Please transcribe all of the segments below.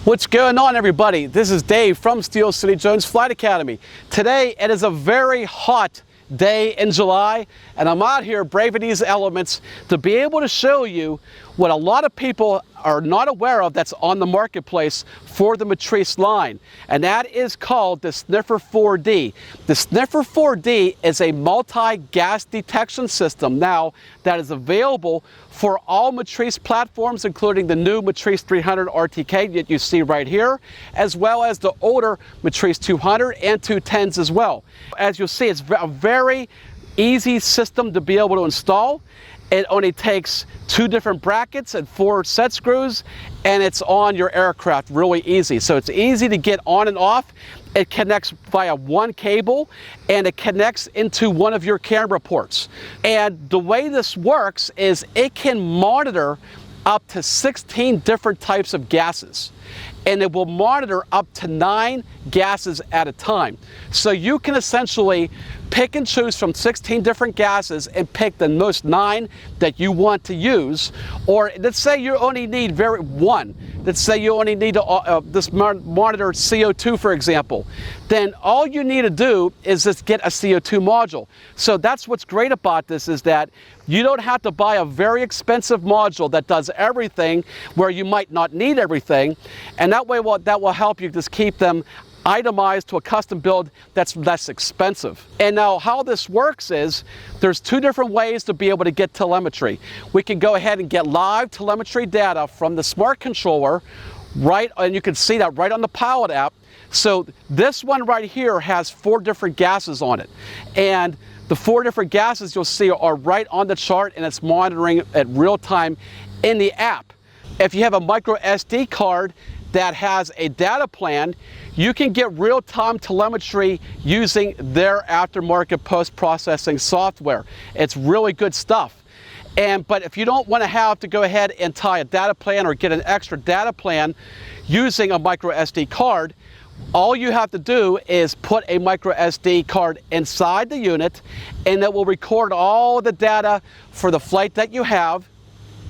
What's going on, everybody? This is Dave from Steel City Jones Flight Academy. Today it is a very hot day in July, and I'm out here braving these elements to be able to show you what a lot of people are not aware of that's on the marketplace for the Matrice line, and that is called the Sniffer 4D. The Sniffer 4D is a multi-gas detection system now that is available for all Matrice platforms, including the new Matrice 300 RTK that you see right here, as well as the older Matrice 200 and 210s as well. As you'll see, it's a very easy system to be able to install. It only takes 2 different brackets and 4 set screws, and it's on your aircraft really easy. So it's easy to get on and off. It connects via one cable, and it connects into one of your camera ports. And the way this works is it can monitor up to 16 different types of gases, and it will monitor up to 9 gases at a time. So you can essentially pick and choose from 16 different gases and pick the most 9 that you want to use. Or let's say you only need one. Let's say you only need to monitor CO2, for example. Then all you need to do is just get a CO2 module. So that's what's great about this, is that you don't have to buy a very expensive module that does everything where you might not need everything. And that way, that will help you just keep them itemized to a custom build that's less expensive. And now how this works is there's 2 different ways to be able to get telemetry. We can go ahead and get live telemetry data from the smart controller, right, and you can see that right on the Pilot app. So this one right here has 4 different gases on it, and the 4 different gases you'll see are right on the chart, and it's monitoring at real time in the app. If you have a micro SD card that has a data plan, you can get real-time telemetry using their aftermarket post-processing software. It's really good stuff. But if you don't want to have to go ahead and tie a data plan or get an extra data plan using a micro SD card, all you have to do is put a micro SD card inside the unit, and it will record all the data for the flight that you have.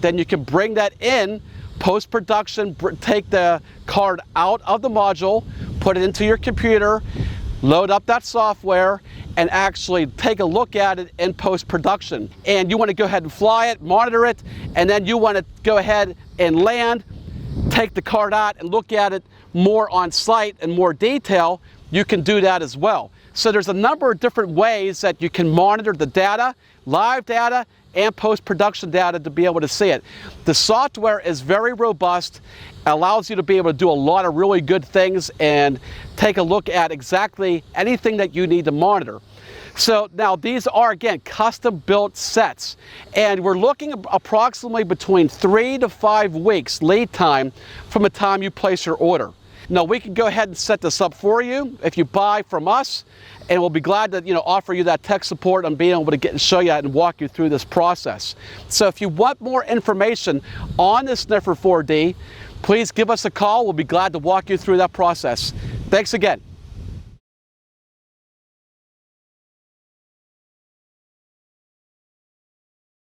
Then you can bring that in post-production, take the card out of the module, put it into your computer, load up that software, and actually take a look at it in post-production. And you want to go ahead and fly it, monitor it, and then you want to go ahead and land, take the card out and look at it more on site in more detail. You can do that as well. So there's a number of different ways that you can monitor the data, live data, and post-production data to be able to see it. The software is very robust, allows you to be able to do a lot of really good things and take a look at exactly anything that you need to monitor. So now these are, again, custom built sets, and we're looking approximately between 3 to 5 weeks lead time from the time you place your order. Now we can go ahead and set this up for you if you buy from us, and we'll be glad to offer you that tech support and being able to get and show you and walk you through this process. So if you want more information on the Sniffer 4D, please give us a call. We'll be glad to walk you through that process. Thanks again.